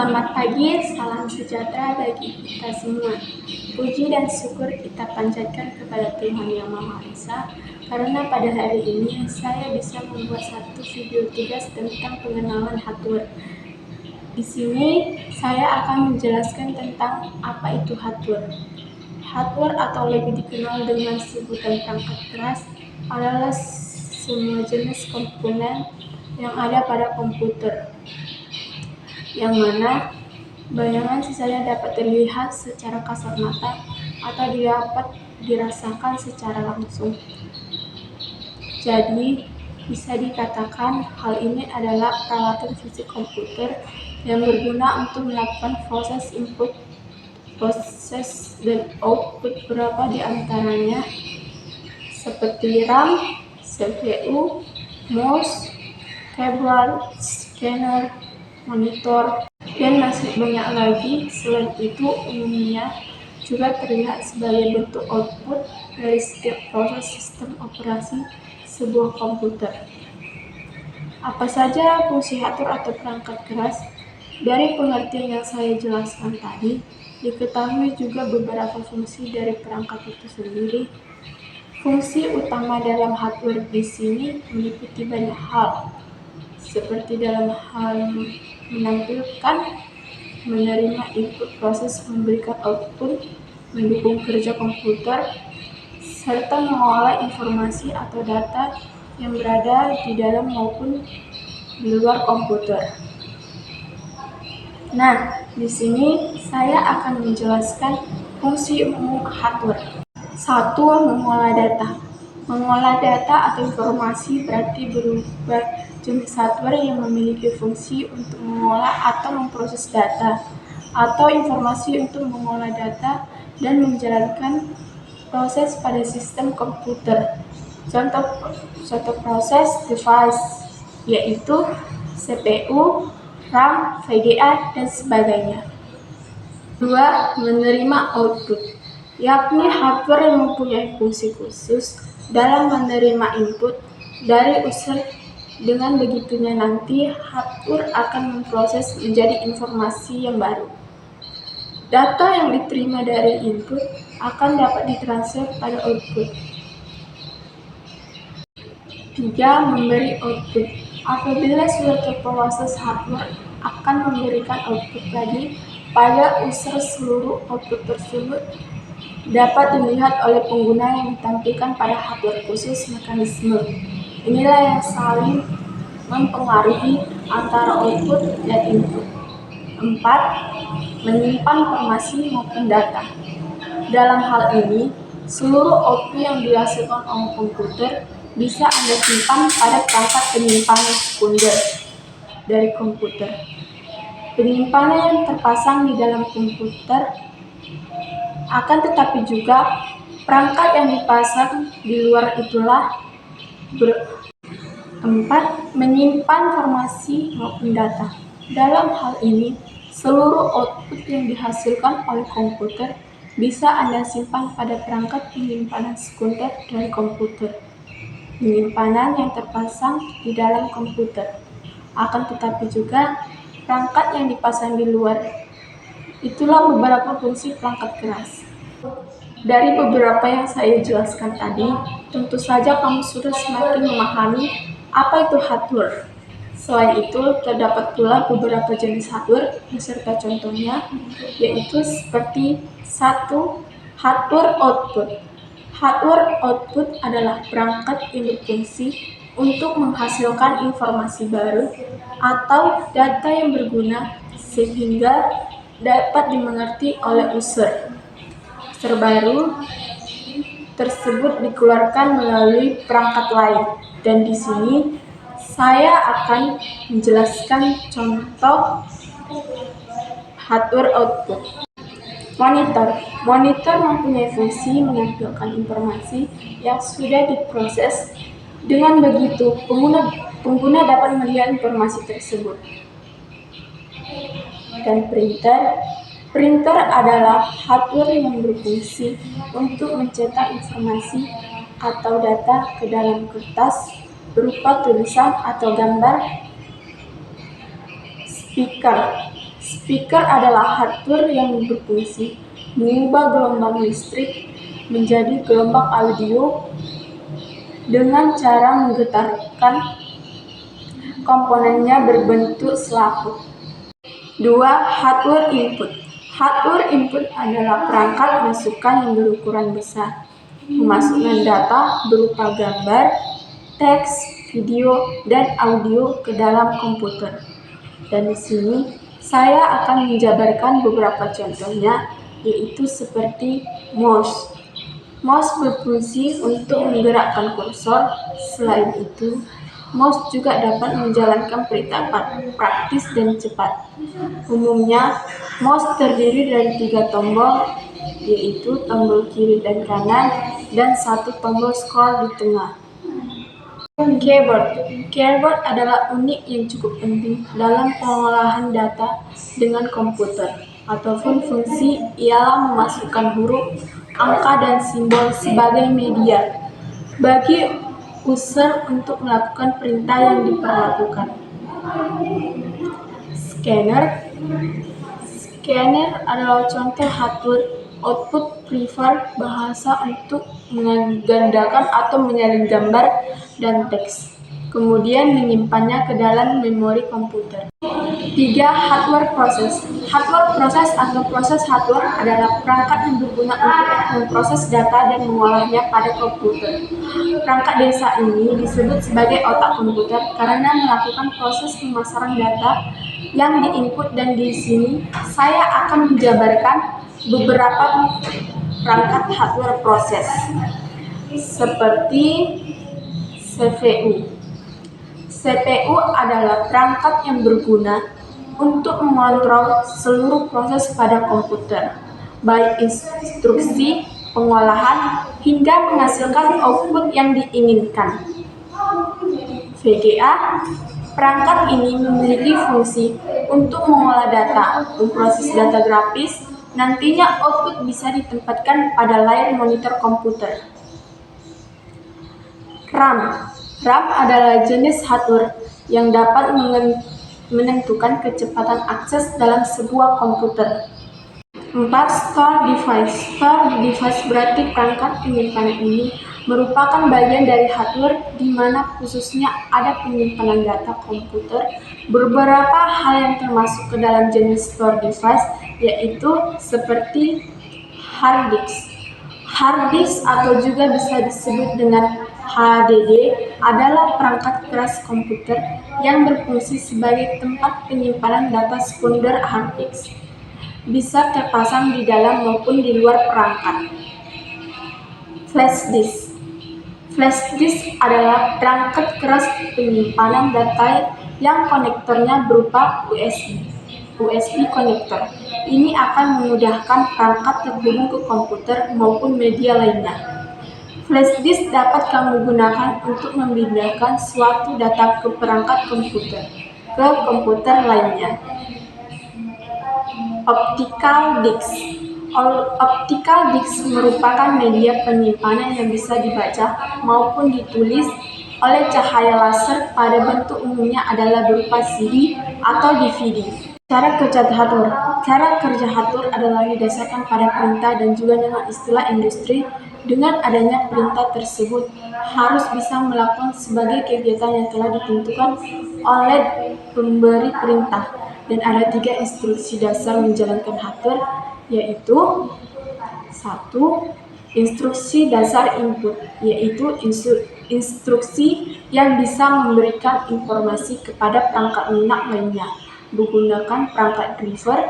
Selamat pagi, salam sejahtera bagi kita semua. Puji dan syukur kita panjatkan kepada Tuhan Yang Maha Esa, karena pada hari ini saya bisa membuat satu video tugas tentang pengenalan hardware. Di sini saya akan menjelaskan tentang apa itu hardware. Hardware atau lebih dikenal dengan sebutan perangkat keras adalah semua jenis komponen yang ada pada komputer, yang mana bayangan sisanya dapat terlihat secara kasat mata atau dapat dirasakan secara langsung. Jadi, bisa dikatakan hal ini adalah peralatan fisik komputer yang berguna untuk melakukan proses input, proses dan output beberapa di antaranya seperti RAM, CPU, mouse, keyboard, scanner, monitor, dan masih banyak lagi. Selain itu, umumnya juga terlihat sebagai bentuk output dari setiap proses sistem operasi sebuah komputer. Apa saja fungsi hardware atau perangkat keras? Dari pengertian yang saya jelaskan tadi, diketahui juga beberapa fungsi dari perangkat itu sendiri. Fungsi utama dalam hardware di sini meliputi banyak hal, seperti dalam hal menampilkan, menerima input proses, memberikan output, mendukung kerja komputer, serta mengolah informasi atau data yang berada di dalam maupun di luar komputer. Nah, di sini saya akan menjelaskan fungsi umum hardware. 1. Mengolah data. Mengolah data atau informasi berarti berupa jenis hardware yang memiliki fungsi untuk mengolah atau memproses data atau informasi untuk mengolah data dan menjalankan proses pada sistem komputer. Contoh proses device yaitu CPU, RAM, VGA, dan sebagainya. 2. Menerima output, yakni hardware yang mempunyai fungsi khusus dalam menerima input dari user. Dengan begitunya nanti hardware akan memproses menjadi informasi yang baru. Data yang diterima dari input akan dapat ditransfer pada output. 3. Memberi output. Apabila suatu proses hardware akan memberikan output lagi pada user, seluruh output tersebut dapat dilihat oleh pengguna yang ditampilkan pada hardware khusus. Mekanisme inilah yang saling mempengaruhi antara output dan input. 4. Menyimpan informasi maupun data. Dalam hal ini, seluruh output yang dihasilkan oleh komputer bisa Anda simpan pada perangkat penyimpanan sekunder dari komputer. Penyimpanan yang terpasang di dalam komputer, akan tetapi juga perangkat yang dipasang di luar itulah 4. Menyimpan informasi maupun data. Dalam hal ini, seluruh output yang dihasilkan oleh komputer bisa Anda simpan pada perangkat penyimpanan sekunder dari komputer. Penyimpanan yang terpasang di dalam komputer. Akan tetapi juga perangkat yang dipasang di luar. Itulah beberapa fungsi perangkat keras. Dari beberapa yang saya jelaskan tadi, tentu saja kamu sudah semakin memahami apa itu hardware. Selain itu, terdapat pula beberapa jenis hardware beserta contohnya, yaitu seperti 1. Hardware output. Hardware output adalah perangkat yang berfungsi untuk menghasilkan informasi baru atau data yang berguna sehingga dapat dimengerti oleh user. Terbaru tersebut dikeluarkan melalui perangkat lain, dan di sini saya akan menjelaskan contoh hardware output. Monitor mempunyai fungsi menampilkan informasi yang sudah diproses. Dengan begitu, pengguna dapat melihat informasi tersebut. Dan printer adalah hardware yang berfungsi untuk mencetak informasi atau data ke dalam kertas berupa tulisan atau gambar. Speaker adalah hardware yang berfungsi mengubah gelombang listrik menjadi gelombang audio dengan cara menggetarkan komponennya berbentuk selaput. 2. Hardware input. Hardware input adalah perangkat masukan yang berukuran besar, memasukkan data berupa gambar, teks, video, dan audio ke dalam komputer. Dan di sini saya akan menjabarkan beberapa contohnya, yaitu seperti mouse. Mouse berfungsi untuk menggerakkan kursor. Selain itu, mouse juga dapat menjalankan perintah praktis dan cepat. Umumnya, mouse terdiri dari 3 tombol, yaitu tombol kiri dan kanan, dan 1 tombol scroll di tengah. Keyboard adalah unit yang cukup penting dalam pengolahan data dengan komputer, ataupun fungsi ialah memasukkan huruf, angka, dan simbol sebagai media bagi user untuk melakukan perintah yang diperlakukan. Scanner adalah contoh hardware output prefer bahasa untuk menggandakan atau menyalin gambar dan teks, kemudian menyimpannya ke dalam memori komputer. 3. Hardware process. Hardware process atau proses hardware adalah perangkat yang berguna untuk memproses data dan mengolahnya pada komputer. Perangkat desa ini disebut sebagai otak komputer karena melakukan proses pemasaran data yang diinput, dan di sini saya akan menjabarkan beberapa perangkat hardware proses seperti CPU. CPU adalah perangkat yang berguna untuk mengontrol seluruh proses pada komputer, baik instruksi, pengolahan, hingga menghasilkan output yang diinginkan. VGA, perangkat ini memiliki fungsi untuk mengolah data, memproses data grafis, nantinya output bisa ditempatkan pada layar monitor komputer. RAM adalah jenis hardware yang dapat menentukan kecepatan akses dalam sebuah komputer. 4. Store device. Store device berarti perangkat penyimpanan ini merupakan bagian dari hardware di mana khususnya ada penyimpanan data komputer. Beberapa hal yang termasuk ke dalam jenis store device yaitu seperti hard disk. Hard disk atau juga bisa disebut dengan HDD adalah perangkat keras komputer yang berfungsi sebagai tempat penyimpanan data sekunder hard disk. Bisa terpasang di dalam maupun di luar perangkat. Flash disk. Flash disk adalah perangkat keras penyimpanan data yang konektornya berupa USB konektor. Ini akan memudahkan perangkat terhubung ke komputer maupun media lainnya. Flash disk dapat kamu gunakan untuk memindahkan suatu data ke perangkat komputer ke komputer lainnya. Optical disk. Optical disk merupakan media penyimpanan yang bisa dibaca maupun ditulis oleh cahaya laser, pada bentuk umumnya adalah berupa CD atau DVD. Cara kerja hardware. Cara kerja hardware adalah didasarkan pada perintah dan juga dengan istilah industri. Dengan adanya perintah tersebut harus bisa melakukan sebagai kegiatan yang telah ditentukan oleh pemberi perintah. Dan ada 3 instruksi dasar menjalankan hardware, yaitu 1. Instruksi dasar input, yaitu instruksi yang bisa memberikan informasi kepada perangkat lunak lainnya menggunakan perangkat driver.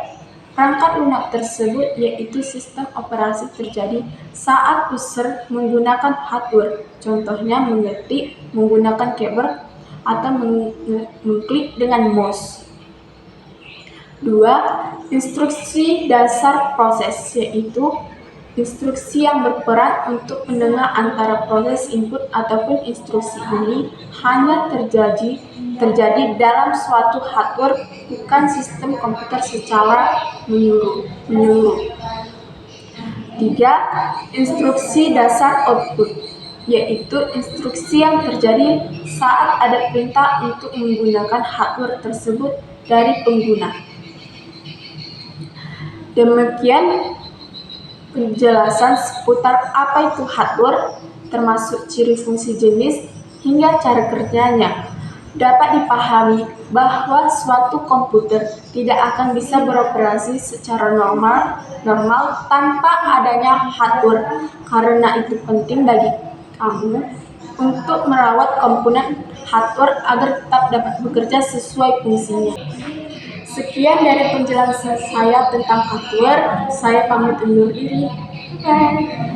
Perangkat lunak tersebut yaitu sistem operasi terjadi saat user menggunakan hardware, contohnya mengetik menggunakan keyboard atau mengklik dengan mouse. 2. Instruksi dasar proses, yaitu instruksi yang berperan untuk penengah antara proses input ataupun instruksi ini hanya terjadi dalam suatu hardware, bukan sistem komputer secara menyeluruh. 3. Instruksi dasar output, yaitu instruksi yang terjadi saat ada perintah untuk menggunakan hardware tersebut dari pengguna. Demikian penjelasan seputar apa itu hardware, termasuk ciri fungsi jenis hingga cara kerjanya. Dapat dipahami bahwa suatu komputer tidak akan bisa beroperasi secara normal tanpa adanya hardware. Karena itu penting bagi kamu untuk merawat komponen hardware agar tetap dapat bekerja sesuai fungsinya. Sekian dari penjelasan saya tentang hardware. Saya pamit undur diri. Bye.